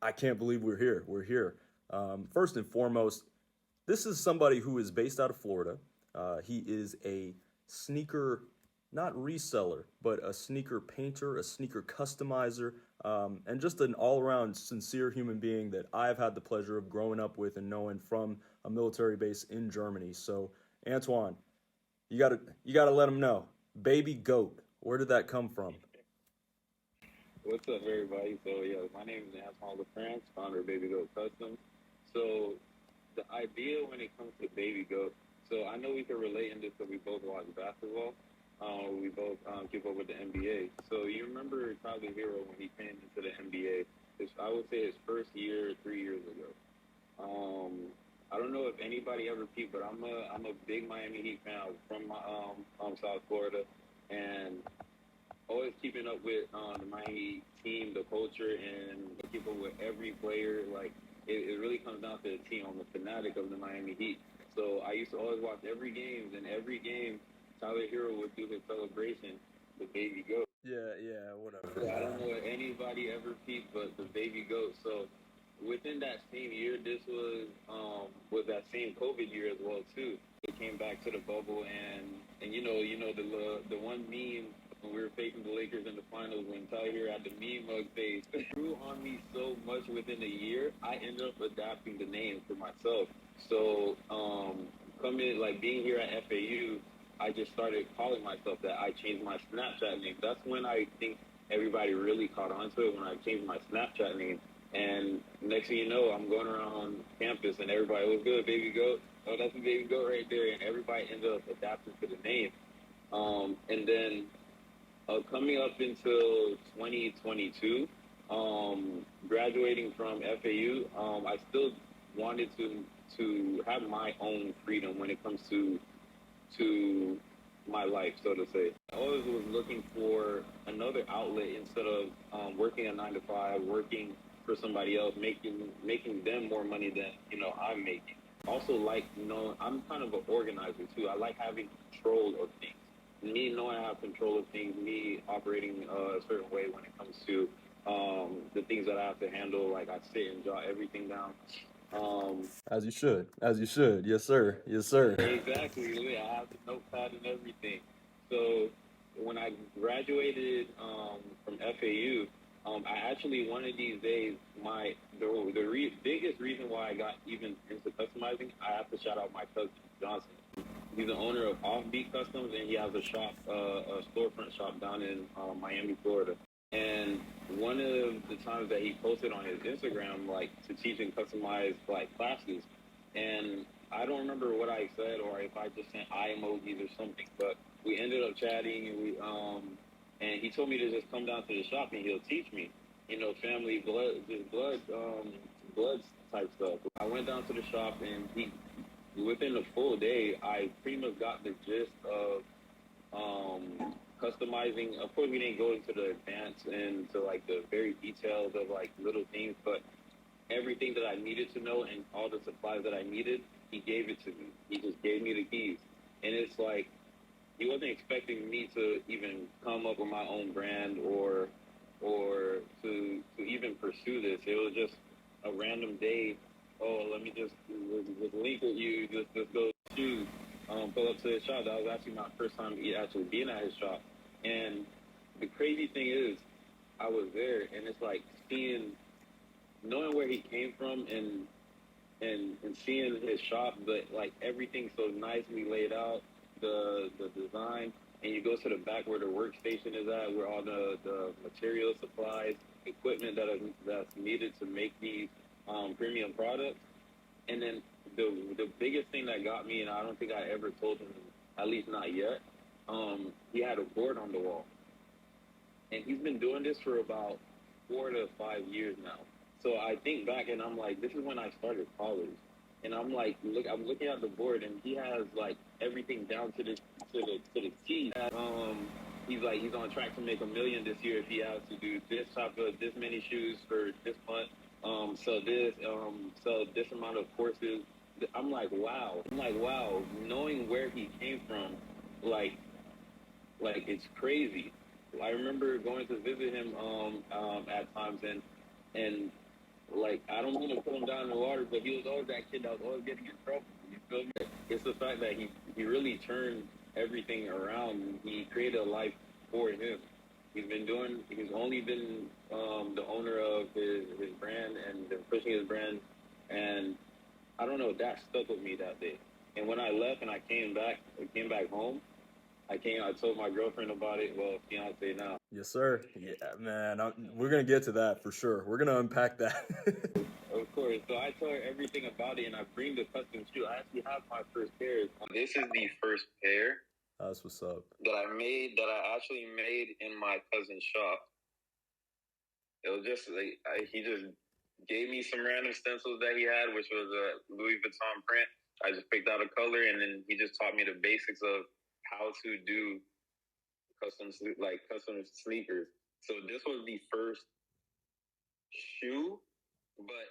I can't believe we're here. We're here. First and foremost, this is somebody who is based out of Florida. He is a sneaker, not reseller, but a sneaker painter, a sneaker customizer, and just an all-around sincere human being that I've had the pleasure of growing up with and knowing from a military base in Germany. So, Antoine, you gotta let him know. Baby Goat. Where did that come from? What's up, everybody? So, yeah, my name is Antoine LaFrance, founder of BabyGoatCustoms. So, the idea when it comes to BabyGoat, so I know we can relate in this because we both watch basketball. We both keep up with the NBA. So, you remember Tyler Hero when he came into the NBA? I would say his first year, 3 years ago. I don't know if anybody ever peeped, but I'm a big Miami Heat fan. I'm from South Florida, and always keeping up with the Miami team, the culture, and keep up with every player. Like it really comes down to the team. I'm a fanatic of the Miami Heat, so I used to always watch every game. And every game, Tyler Hero would do his celebration, the baby goat. Yeah, yeah, So I don't whatever. know if anybody ever peeped, but the baby goat. So within that same year, this was that same COVID year as well too. It came back to the bubble, and you know the one meme when we were facing the Lakers in the finals when Tyler had the meme mug face grew on me so much within a year. I ended up adapting the name for myself. So coming like being here at FAU, I just started calling myself that. I changed my Snapchat name. That's when I think everybody really caught on to it when I changed my Snapchat name. And next thing you know, I'm going around campus and everybody was good, baby goat. Oh, that's the baby goat right there. And everybody ended up adapting to the name. And then coming up until 2022, graduating from FAU, I still wanted to have my own freedom when it comes to my life, so to say. I always was looking for another outlet instead of working a 9 to 5, working for somebody else, making them more money than I'm making. Also, like I'm kind of an organizer too. I like having control of things. Me knowing I have control of things, me operating a certain way when it comes to the things that I have to handle. Like I sit and jot everything down. Um, As you should. As you should. Yes, sir. Yes, sir. Exactly. Yeah, I have the notepad and everything. So when I graduated from FAU, I actually one of these days biggest reason why I got even into customizing, I have to shout out my cousin Johnson. He's the owner of Offbeat Customs, and he has a shop, a storefront shop down in Miami, Florida. And one of the times that he posted on his Instagram, like to teach and customize like classes, and I don't remember what I said or if I just sent eye emojis or something, but we ended up chatting and he told me to just come down to the shop and he'll teach me, family blood, just blood type stuff. I went down to the shop and he within a full day, I pretty much got the gist of customizing. Of course, we didn't go into the advanced and to like the very details of like little things, but everything that I needed to know and all the supplies that I needed, he gave it to me. He just gave me the keys, and it's like he wasn't expecting me to even come up with my own brand or to even pursue this. It was just a random day. Oh, let me just link with you. Just go shoot. Pull up to his shop. That was actually my first time actually being at his shop. And the crazy thing is, I was there, and it's like knowing where he came from and seeing his shop, but like everything so nicely laid out, the design, and you go to the back where the workstation is at, where all the material supplies, equipment that's needed to make these premium products, and then the biggest thing that got me, and I don't think I ever told him, at least not yet, he had a board on the wall, and he's been doing this for about 4 to 5 years now. So I think back and I'm like, this is when I started college, and I'm like, I'm looking at the board, and he has like everything down to the T. He's on track to make 1 million this year if he has to do this type of this many shoes for this month, sell this amount of courses. I'm like, wow. Knowing where he came from, like it's crazy. I remember going to visit him at times, and like I don't want to put him down in the water, but he was always that kid that was always getting in trouble. You feel me? It's the fact that he really turned everything around. He created a life for him. He's only been the owner of his brand and been pushing his brand, and I don't know, that stuck with me that day. And when I left and I came back home. I told my girlfriend about it. Well, fiance now. Yes, sir. Yeah, man. We're gonna get to that for sure. We're gonna unpack that. Of course. So I tell her everything about it, and I bring the custom shoe. I actually have my first pair. This is the first pair That's what's up. that I actually made in my cousin's shop. It was just like he just gave me some random stencils that he had, which was a Louis Vuitton print. I just picked out a color, and then he just taught me the basics of how to do custom sneakers. So this was the first shoe, but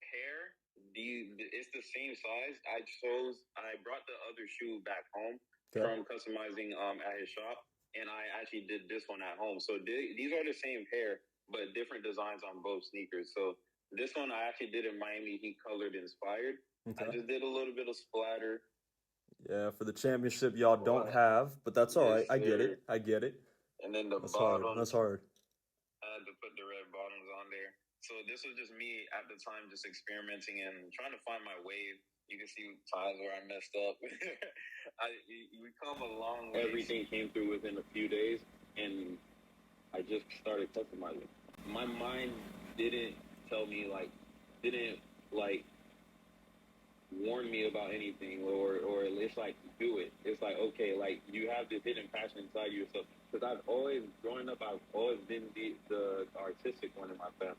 pair. It's the same size. I brought the other shoe back home from customizing at his shop, and I actually did this one at home. So these are the same pair, but different designs on both sneakers. So this one I actually did in Miami Heat colored inspired. Okay. I just did a little bit of splatter. Yeah, for the championship y'all don't have, but that's all right. I get it. And then that's bottoms. Hard. That's hard. I had to put the red bottoms on there. So this was just me at the time, just experimenting and trying to find my wave. You can see times where I messed up. We come a long way. Everything came through within a few days, and I just started customizing. My mind didn't didn't warn me about anything, or it's like, do it. It's like, okay, like you have this hidden passion inside yourself. Because growing up, I've always been the artistic one in my family.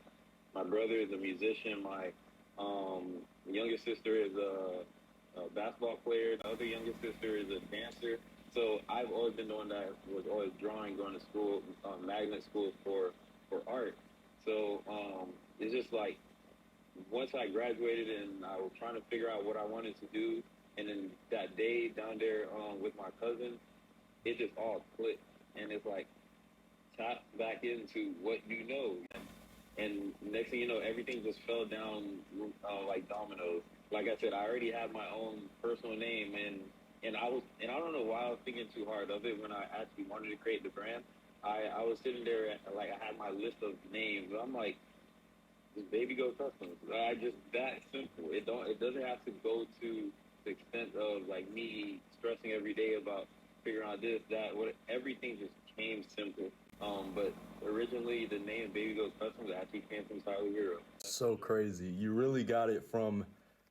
My brother is a musician. My youngest sister is a basketball player. The other youngest sister is a dancer. So I've always been the one that was always drawing, going to school, magnet schools for art. So it's just like, once I graduated and I was trying to figure out what I wanted to do, and then that day down there with my cousin, it just all clicked. And it's like, tap back into what you know. And next thing you know, everything just fell down like dominoes. Like I said, I already had my own personal name, and I don't know why I was thinking too hard of it when I actually wanted to create the brand. I was sitting there, like I had my list of names. I'm like, just BabyGoatCustoms. That simple. It doesn't have to go to the extent of like me stressing every day about figuring out this, that, what. Everything just came simple. But originally the name BabyGoatCustoms actually came from Tyler Hero. So crazy. You really got it from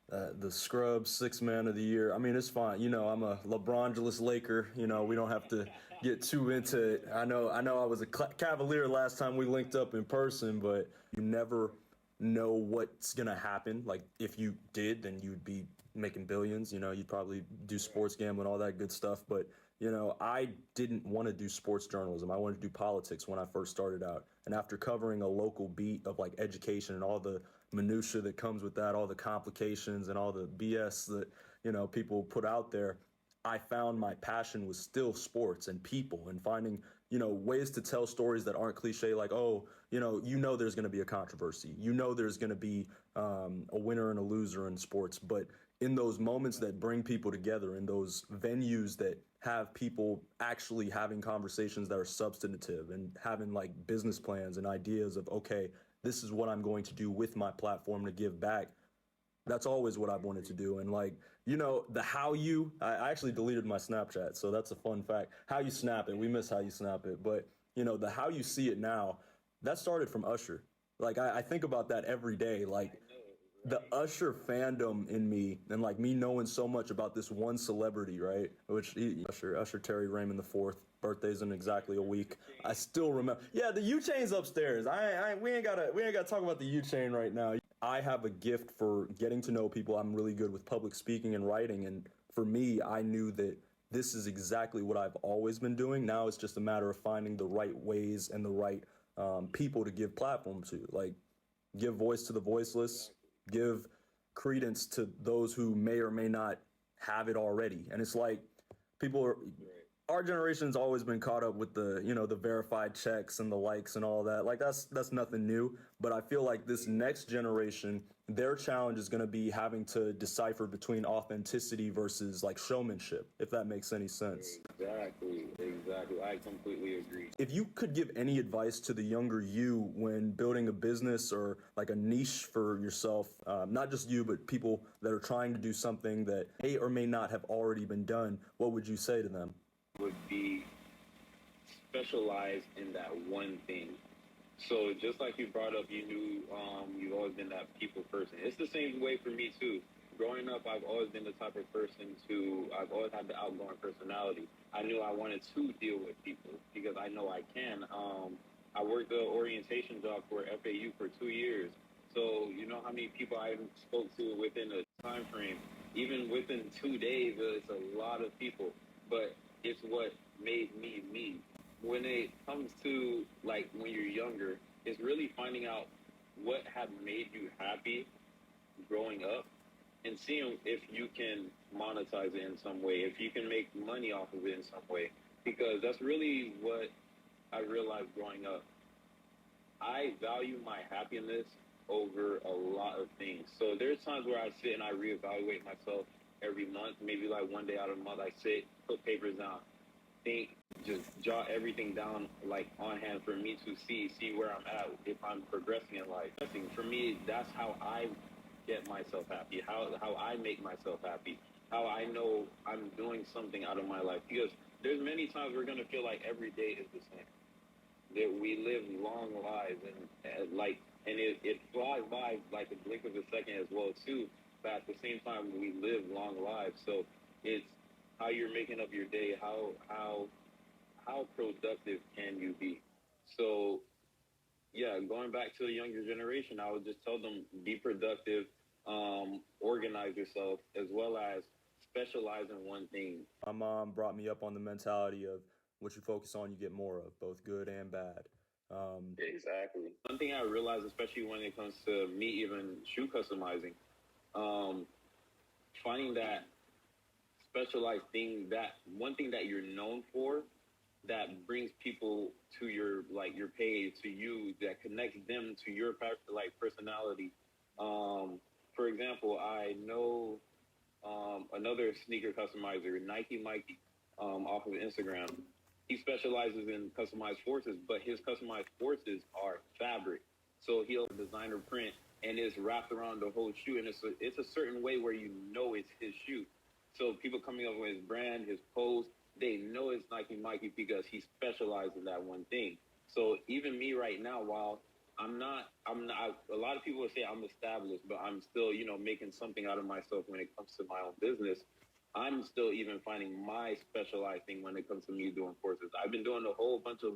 the Scrubs 6th Man of the Year. I mean, it's fine. You know, I'm a LeBron-less Laker. You know, we don't have to get too into it. I know I was a Cavalier last time we linked up in person, but you never know what's gonna happen. Like, if you did, then you'd be making billions. You know, you'd probably do sports gambling, all that good stuff. But you know, I didn't want to do sports journalism. I wanted to do politics when I first started out. And after covering a local beat of like education and all the minutia that comes with that, all the complications and all the BS that, you know, people put out there, I found my passion was still sports and people, and finding, you know, ways to tell stories that aren't cliche, like, oh, you know there's going to be a controversy. You know there's going to be a winner and a loser in sports. But in those moments that bring people together, in those venues that have people actually having conversations that are substantive and having like business plans and ideas of, okay, this is what I'm going to do with my platform to give back. That's always what I've wanted to do. And like, you know, I actually deleted my Snapchat, so that's a fun fact. How you snap it, we miss how you snap it. But, you know, the how you see it now, that started from Usher. Like, I think about that every day. Like, the Usher fandom in me, and like me knowing so much about this one celebrity, right? Usher Terry Raymond IV, birthday's in exactly a week. I still remember. Yeah, the U chain's upstairs. We ain't gotta talk about the U chain right now. I have a gift for getting to know people. I'm really good with public speaking and writing, and for me, I knew that this is exactly what I've always been doing. Now it's just a matter of finding the right ways and the right people to give platform to, like give voice to the voiceless, give credence to those who may or may not have it already. And it's like people our generation's always been caught up with the the verified checks and the likes and all that. Like that's nothing new. But I feel like this next generation, their challenge is going to be having to decipher between authenticity versus like showmanship, if that makes any sense. Exactly. I completely agree. If you could give any advice to the younger you when building a business or like a niche for yourself, not just you, but people that are trying to do something that may or may not have already been done, what would you say to them? Would be specialized in that one thing. So just like you brought up, you knew you've always been that people person. It's the same way for me too. Growing up, I've always been the type of person I've always had the outgoing personality. I knew I wanted to deal with people because I know I can. I worked the orientation job for FAU for 2 years. So you know how many people I spoke to within a time frame. Even within 2 days, it's a lot of people. But it's what made me me. When it comes to like when you're younger, it's really finding out what had made you happy growing up and seeing if you can monetize it in some way, if you can make money off of it in some way. Because that's really what I realized growing up. I value my happiness over a lot of things. So there's times where I sit and I reevaluate myself every month. Maybe like one day out of the month, I sit, put papers down, think, just jot everything down like on hand for me to see where I'm at, if I'm progressing in life. For me, that's how I get myself happy, how I make myself happy, how I know I'm doing something out of my life. Because there's many times we're gonna feel like every day is the same. That we live long lives and it flies by like a blink of a second as well too. But at the same time, we live long lives. So it's how you're making up your day, how productive can you be? So yeah, going back to the younger generation, I would just tell them be productive, organize yourself, as well as specialize in one thing. My mom brought me up on the mentality of what you focus on, you get more of, both good and bad. Exactly. One thing I realized, especially when it comes to me even shoe customizing, um, finding that specialized thing, that one thing that you're known for, that brings people to your page, to you, that connects them to your like personality. For example, I know another sneaker customizer, Nike Mikey, off of Instagram. He specializes in customized forces, but his customized forces are fabric. So he'll designer print, and it's wrapped around the whole shoe, and it's a certain way where you know it's his shoe. So people coming up with his brand, his post, they know it's Nike Mikey because he specializes in that one thing. So even me right now, while I'm not, a lot of people would say I'm established, but I'm still, making something out of myself when it comes to my own business. I'm still even finding my specialized thing when it comes to me doing courses. I've been doing a whole bunch of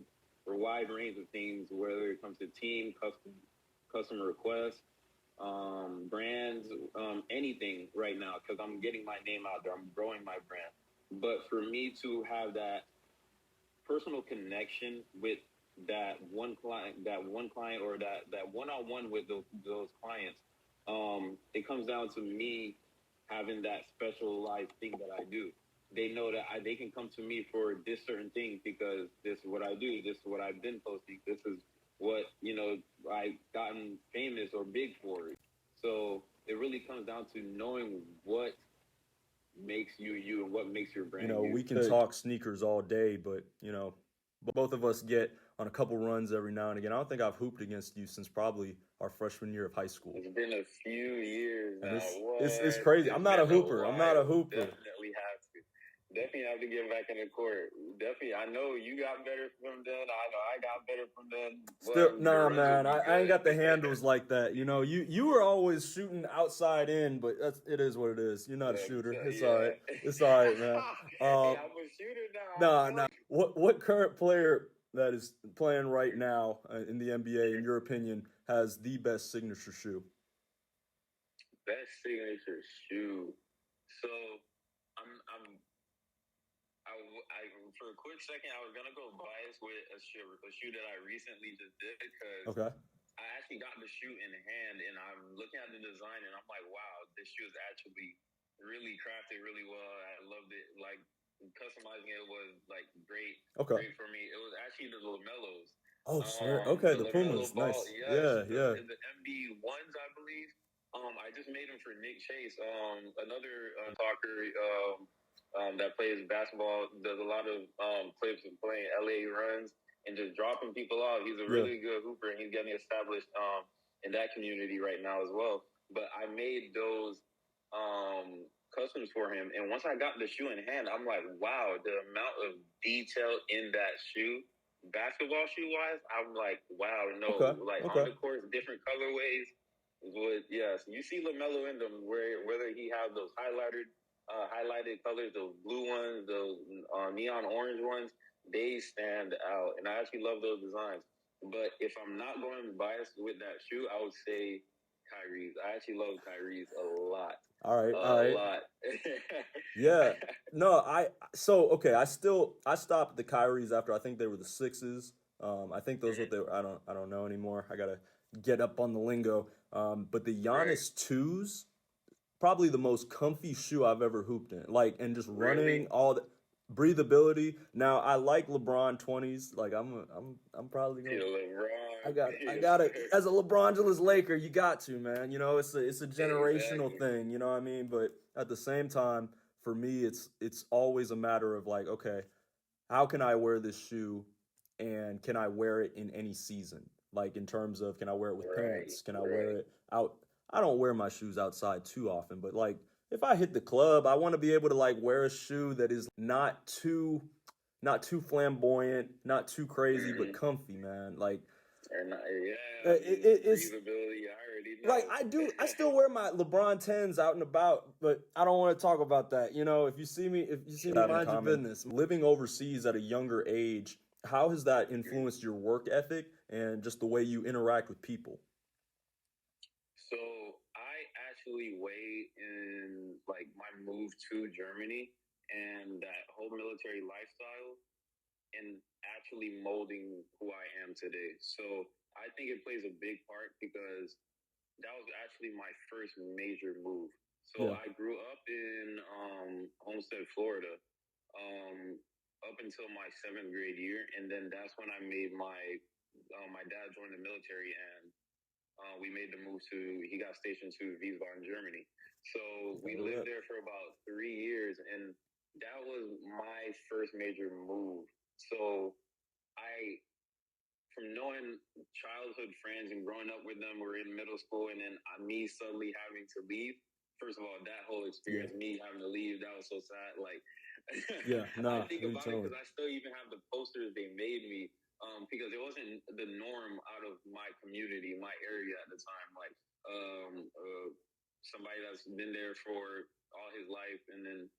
a wide range of things, whether it comes to team, customer requests, brands, anything right now, because I'm getting my name out there. I'm growing my brand. But for me to have that personal connection with that one client or that one-on-one with those clients, it comes down to me having that specialized thing that I do. They know that they can come to me for this certain thing because this is what I do. This is what I've been posting. This is what, I've gotten famous or big for. So it really comes down to knowing what makes you you and what makes your brand you. We can talk sneakers all day, but both of us get on a couple runs every now and again. I don't think I've hooped against you since probably our freshman year of high school. It's been a few years now. It's crazy. I'm not a hooper. Definitely have to. Definitely have to get back in the court. Definitely. I know you got better from then. I know I got better from then. Still, nah, man. I ain't got the handles like that. You were always shooting outside in, but it is what it is. You're not a shooter. It's all right. It's all right, man. Hey, I'm a shooter now. Nah. What current player that is playing right now in the NBA, in your opinion, has the best signature shoe? Best signature shoe. So for a quick second, I was gonna go bias with a shoe that I recently just did because Okay. I actually got the shoe in hand and I'm looking at the design and I'm like, wow, this shoe is actually really crafted really well. I loved it. Like customizing it was like Okay. great for me. It was actually the Lamellos. Oh, snap. Okay, The the Lamello Pumas, ball, nice. yes, Yeah, yeah, the MB ones, I believe. I just made them for Nick Chase, another soccer that plays basketball, does a lot of clips of playing LA runs and just dropping people off. He's a yeah. really good hooper, and he's getting established in that community right now as well. But I made those customs for him, and once I got the shoe in hand, I'm like, wow, the amount of detail in that shoe, basketball shoe wise, I'm like, wow, no, Okay, like on okay. the court, different colorways. Would yes, you see Lamelo in them, whether he has those highlighted colors, those blue ones, those neon orange ones, they stand out, and I actually love those designs. But if I'm not going biased with that shoe, I would say Kyrie's. I actually love Kyrie's a lot, All right, all a right. lot. Yeah. No, so okay, I stopped the Kyries after I think they were the sixes. I think those what they were. I don't know anymore. I gotta get up on the lingo. But the Right. Giannis twos, probably the most comfy shoe I've ever hooped in. Like, and just running Really? all the breathability. Now I like LeBron 20s. Like I'm probably Yeah, gonna LeBron. I Yes, got to sir. as a LeBron James Laker, you got to, man. You know, it's a generational Exactly. thing, you know what I mean? But at the same time, for me it's always a matter of like, okay, how can I wear this shoe and can I wear it in any season? Like in terms of can I wear it with Right, pants? Can I wear right. it out? I don't wear my shoes outside too often, but like if I hit the club, I want to be able to like wear a shoe that is not too flamboyant, not too crazy, but Mm-hmm. comfy, man. Like And yeah, I mean, it's breathability. I already like know. I still wear my LeBron 10s out and about, but I don't want to talk about that. You know, if you see me, Sure. mind your business. Living overseas at a younger age, how has that influenced your work ethic and just the way you interact with people? So I actually weigh in like my move to Germany and that whole military lifestyle and actually molding who I am today. So I think it plays a big part because that was actually my first major move. So Yeah. I grew up in Homestead, Florida, um, up until my seventh grade year, and then that's when I made my dad joined the military, and we made the move to. He got stationed to Wiesbaden, Germany. So we Oh, yeah. lived there for about 3 years, and that was my first major move. So I from knowing childhood friends and growing up with them, we're in middle school, and then me suddenly having to leave. First of all, that whole Yeah. experience, me having to leave, that was so sad. Like, Yeah. I Nah, think you about it tell me. because I still even have the posters they made me because it wasn't the norm out of my community, my area at the time. Like, somebody that's been there for all his life, and then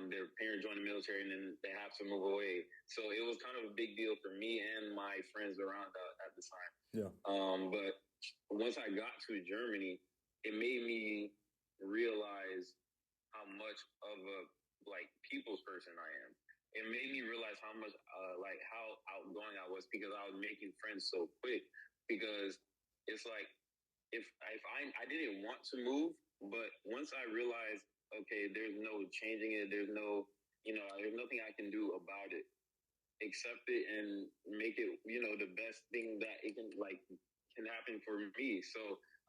their parent joined the military, and then they have to move away. So it was kind of a big deal for me and my friends around at the time. Yeah. But once I got to Germany, it made me realize how much of a like people's person I am. It made me realize how much like how outgoing I was because I was making friends so quick. Because it's like if I didn't want to move, but once I realized, okay, there's no changing it, there's no there's nothing I can do about it. Accept it and make it, the best thing that it can happen for me. So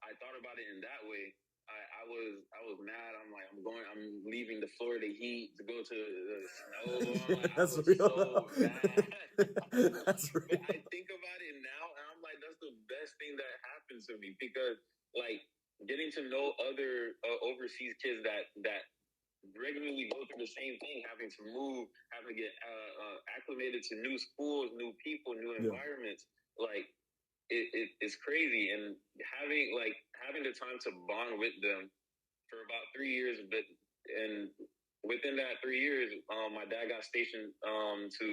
I thought about it in that way. I was mad. I'm leaving the Florida heat to go to the snow. I That's was real so though. mad. That's But real. I think about it now and I'm like, that's the best thing that happened to me because like getting to know other overseas kids that regularly go through the same thing, having to move, having to get acclimated to new schools, new people, new Yeah. environments. Like it's crazy, and having the time to bond with them for about 3 years. But and within that 3 years, my dad got stationed to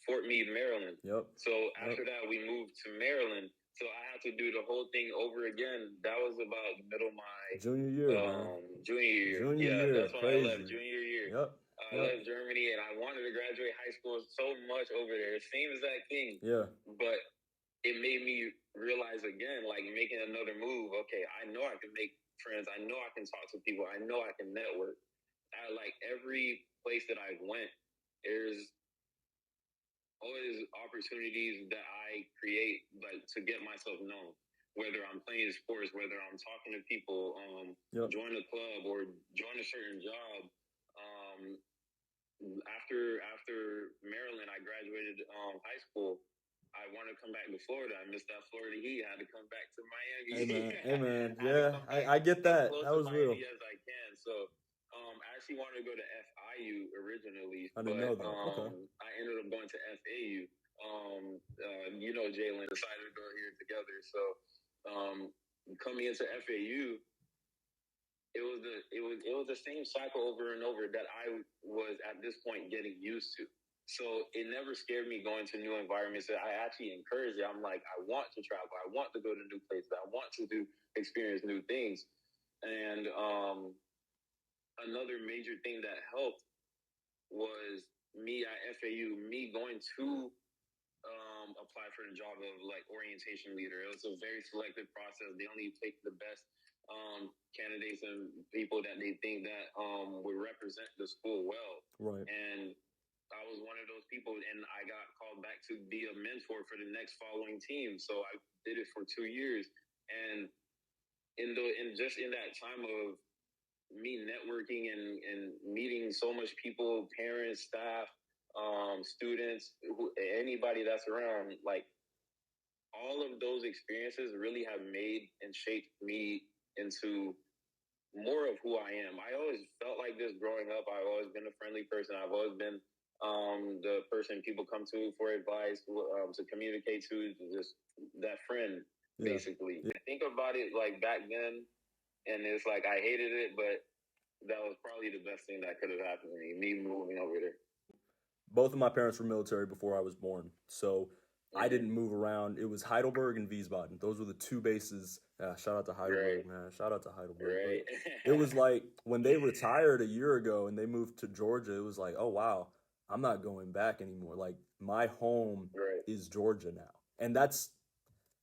Fort Meade, Maryland. Yep. So Yep. after that, we moved to Maryland. So I had to do the whole thing over again. That was about the middle of my Junior year, man. junior year. Junior Yeah, year. that's when I left Crazy. junior year. Yep. I Yep. left Germany and I wanted to graduate high school so much over there. Same exact thing. Yeah. But it made me realize again, like making another move. Okay, I know I can make friends. I know I can talk to people. I know I can network. at like every place that I went, there's always opportunities that I create like to get myself known. Whether I'm playing sports, whether I'm talking to people, Yep. join a club or join a certain job. After Maryland, I graduated high school. I want to come back to Florida. I missed that Florida heat. I had to come back to Miami. Hey man, hey man, I had to yeah, come back I get as that. close That to was real. Miami as I can. So I actually wanted to go to FIU originally, I didn't but know that. Okay. I ended up going to FAU. Jalen decided to go here together. So coming into FAU, it was the same cycle over and over that I was at this point getting used to. So it never scared me going to new environments. I actually encouraged it. I'm like, I want to travel. I want to go to new places. I want to experience new things. And another major thing that helped was me at FAU, me going to apply for the job of like orientation leader. It was a very selective process. They only take the best candidates and people that they think that would represent the school well. Right. And I was one of those people, and I got called back to be a mentor for the next following team. So I did it for 2 years, and in that time of me networking and meeting so much people, parents, staff, students, anybody that's around, like all of those experiences really have made and shaped me into more of who I am. I always felt like this growing up. I've always been a friendly person. I've always been the person people come to for advice, to communicate to, just that friend, basically. Yeah. I think about it like back then, and it's like I hated it, but that was probably the best thing that could have happened to me moving over there. Both of my parents were military before I was born, so I didn't move around. It was Heidelberg and Wiesbaden. Those were the two bases. Shout out to Heidelberg, man. Shout out to Heidelberg. Right. But it was like when they retired a year ago and they moved to Georgia, it was like, oh, wow, I'm not going back anymore. Like, my home is Georgia now. And that's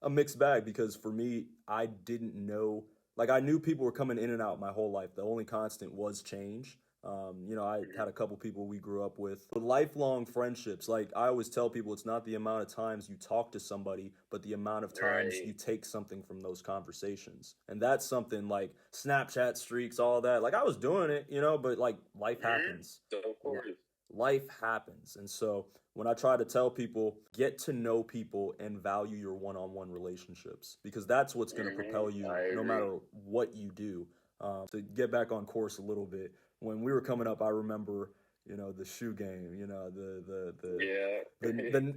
a mixed bag because for me, I didn't know. Like, I knew people were coming in and out my whole life. The only constant was change. I had a couple people we grew up with. But lifelong friendships, like I always tell people, it's not the amount of times you talk to somebody, but the amount of times you take something from those conversations. And that's something like Snapchat streaks, all that. Like I was doing it, but like life happens. Of course. Life happens. And so when I try to tell people, get to know people and value your one-on-one relationships, because that's what's going to propel you no matter what you do. To get back on course a little bit, when we were coming up, I remember, the shoe game,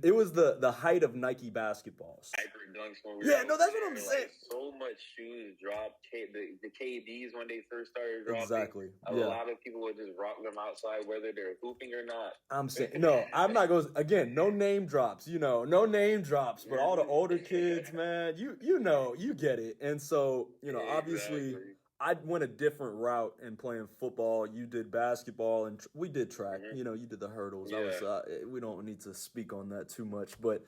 it was the height of Nike basketballs. Hyper dunks when we that's what I'm saying. So much shoes dropped. The KDs when they first started dropping. Exactly. A lot of people would just rock them outside, whether they're hooping or not. I'm saying, no, I'm not going, again, no name drops, no name drops, but all the older kids, man, you get it. And so, obviously I went a different route in playing football. You did basketball, and we did track. You did the hurdles. We don't need to speak on that too much, but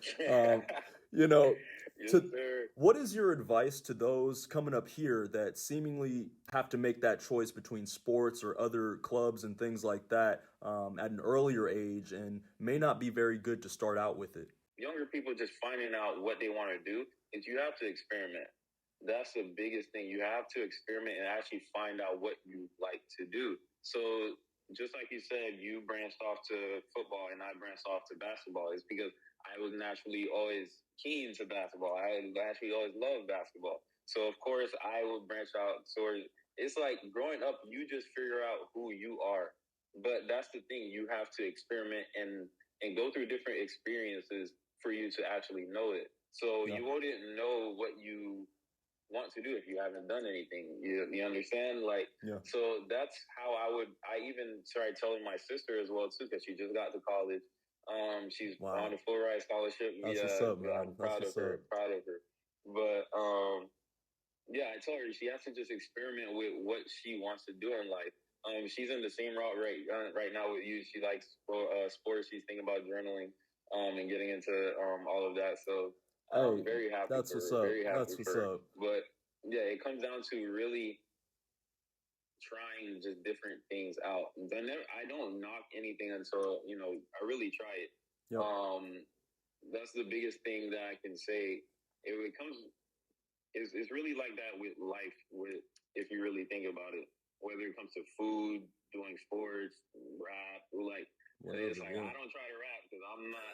what is your advice to those coming up here that seemingly have to make that choice between sports or other clubs and things like that at an earlier age and may not be very good to start out with it? Younger people just finding out what they want to do is you have to experiment. That's the biggest thing. You have to experiment and actually find out what you like to do. So just like you said, you branched off to football and I branched off to basketball. It's because I was naturally always keen to basketball. I actually always loved basketball. So of course I would branch out towards, it's like growing up, you just figure out who you are. But that's the thing. You have to experiment and go through different experiences for you to actually know it. So you wouldn't know what you want to do if you haven't done anything. You understand? So that's how I even started telling my sister as well too, because she just got to college. She's on a full ride scholarship. That's what's up, man. I'm proud of her. But I told her she has to just experiment with what she wants to do in life. She's in the same route right now with you. She likes sports. She's thinking about journaling and getting into all of that. So I'm very happy. That's what's up. That's what's up. But it comes down to really trying just different things out. I don't knock anything until I really try it. Yep. That's the biggest thing that I can say. It comes, it's really like that with life. With if you really think about it, whether it comes to food, doing sports, rap, like. Whatever, It's like yeah. I don't try to rap because I'm not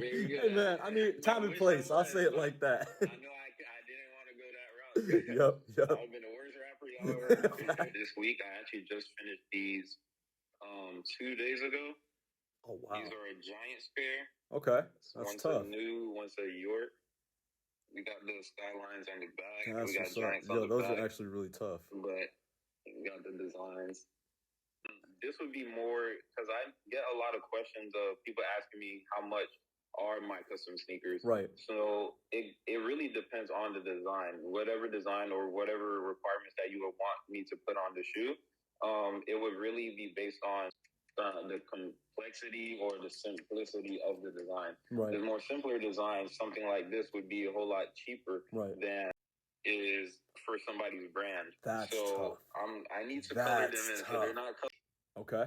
very good. Hey man, I mean, time and place. I'll say it like that. I know I didn't want to go that route. Yep. I've been the worst rapper y'all ever. This week I actually just finished these 2 days ago. Oh wow. These are a giant spare. Okay, that's one's tough. One's a new, one's a York. We got the skylines on the back. That's we got what's giants up. on the Those back. are actually really tough. But we got the designs. This would be more because I get a lot of questions of people asking me how much are my custom sneakers. Right. So it really depends on the design, whatever design or whatever requirements that you would want me to put on the shoe. It would really be based on the complexity or the simplicity of the design. Right. The more simpler designs, something like this would be a whole lot cheaper than is for somebody's brand. That's so tough. I need to color them in, so they're not color. Okay.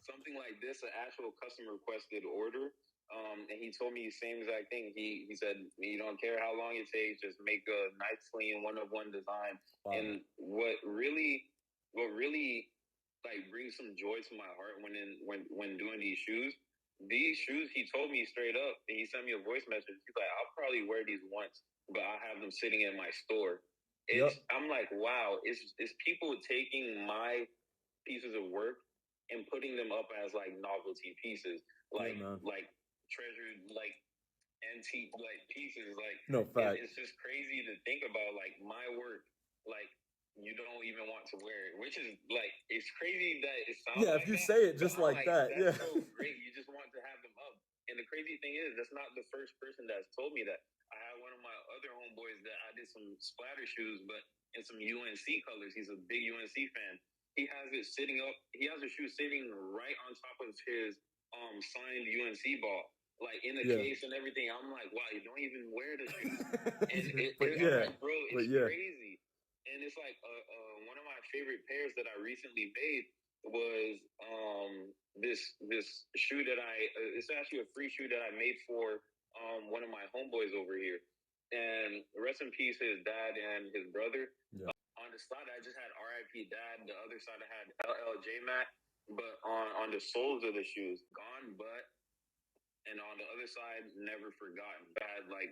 Something like this, an actual customer requested order. And he told me the same exact thing. He said, you don't care how long it takes, just make a nice, clean, one-of-one design. Wow. And what really like brings some joy to my heart when doing these shoes, he told me straight up, and he sent me a voice message. He's like, I'll probably wear these once, but I have them sitting in my store. I'm like, wow, it's people taking my pieces of work and putting them up as like novelty pieces, like treasured, like antique, like pieces. Like no fact. It's just crazy to think about, like my work, like you don't even want to wear it, which is like it's crazy that it sounds. Yeah, like if you that, say it just like that, that's so great. You just want to have them up. And the crazy thing is, that's not the first person that's told me that. I had one of my other homeboys that I did some splatter shoes, but in some UNC colors. He's a big UNC fan. He has it sitting up. He has a shoe sitting right on top of his signed UNC ball, like in the case and everything. I'm like, wow, you don't even wear the shoes. And I'm like, bro, it's crazy. And it's like one of my favorite pairs that I recently made was this shoe that it's actually a free shoe that I made for one of my homeboys over here. And rest in peace, his dad and his brother. Yeah. On the side, I just had RIP Dad. The other side, I had LLJ Mac. But on the soles of the shoes, gone but. And on the other side, never forgotten. I had like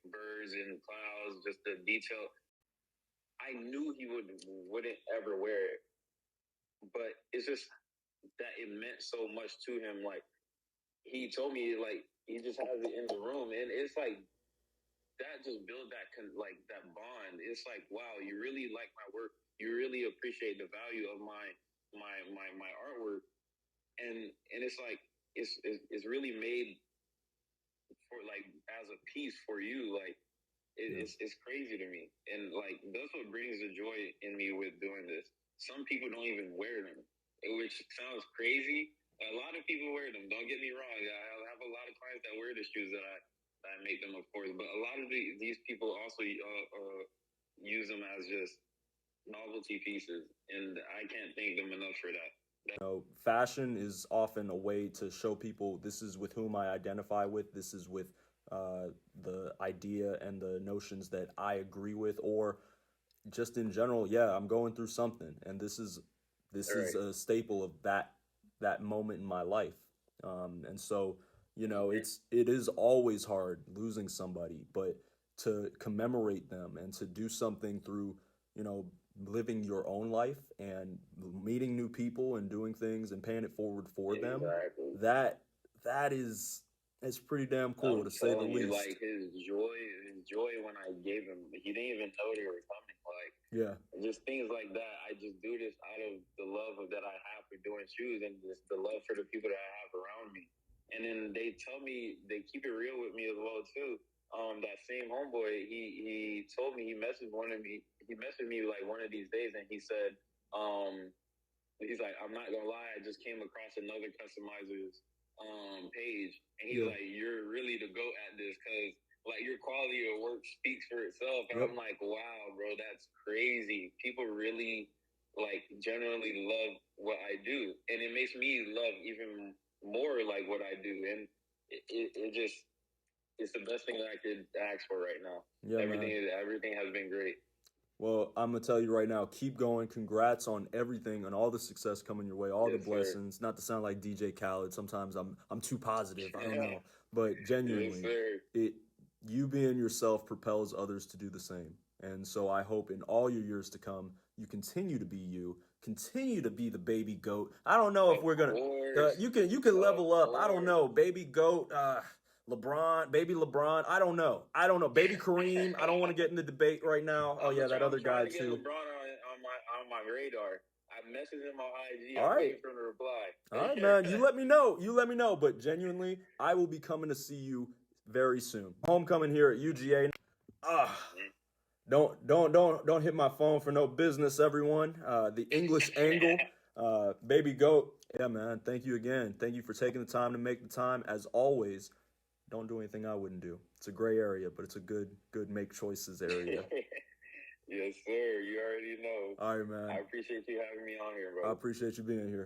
birds and clouds, just the detail. I knew he wouldn't ever wear it, but it's just that it meant so much to him. Like he told me, like he just has it in the room, and it's like. That just build that that bond. It's like, wow, you really like my work. You really appreciate the value of my artwork, and it's like it's really made for like as a piece for you. Like it's crazy to me, and like that's what brings the joy in me with doing this. Some people don't even wear them, which sounds crazy. A lot of people wear them. Don't get me wrong. I have a lot of clients that wear the shoes that I make them, of course, but a lot of these people also use them as just novelty pieces, and I can't thank them enough for that. Fashion is often a way to show people this is with whom I identify with, this is with the idea and the notions that I agree with, or just in general, I'm going through something, and this is a staple of that moment in my life, and so. It is always hard losing somebody, but to commemorate them and to do something through, living your own life and meeting new people and doing things and paying it forward for them, it's pretty damn cool to say the least. Like his joy when I gave him, he didn't even know they were coming. Like just things like that. I just do this out of the love that I have for doing shoes and just the love for the people that I have around me. And then they tell me, they keep it real with me as well too. That same homeboy, he told me, he messaged me like one of these days, and he said, he's like, I'm not gonna lie, I just came across another customizer's page, and he's like, you're really the GOAT at this, because like your quality of work speaks for itself. And Yep. I'm like, wow, bro, that's crazy. People really like genuinely love what I do, and it makes me love even more like what I do. And it just it's the best thing that I could ask for right now. Yeah, man. Everything has been great. Well, I'm gonna tell you right now, keep going. Congrats on everything, on all the success coming your way, all the Yes, sir. blessings. Not to sound like DJ Khaled, sometimes I'm too positive. I don't Yeah. know, but Yes, genuinely, sir. you being yourself propels others to do the same. And so I hope in all your years to come, you continue to be you, continue to be the baby goat. I don't know if we're gonna. You can level up. I don't know, baby goat. LeBron, baby LeBron. I don't know. Baby Kareem. I don't want to get in the debate right now. Oh yeah, that other guy I'm trying to too. get LeBron on my radar. I messaged him on IG. All I'm right. waiting for him to reply. All right, man. You let me know. But genuinely, I will be coming to see you very soon. Homecoming here at UGA. Don't hit my phone for no business, everyone. The English angle, baby goat. Yeah, man. Thank you again. Thank you for taking the time to make the time. As always, don't do anything I wouldn't do. It's a gray area, but it's a good make choices area. Yes, sir. You already know. All right, man. I appreciate you having me on here, bro. I appreciate you being here.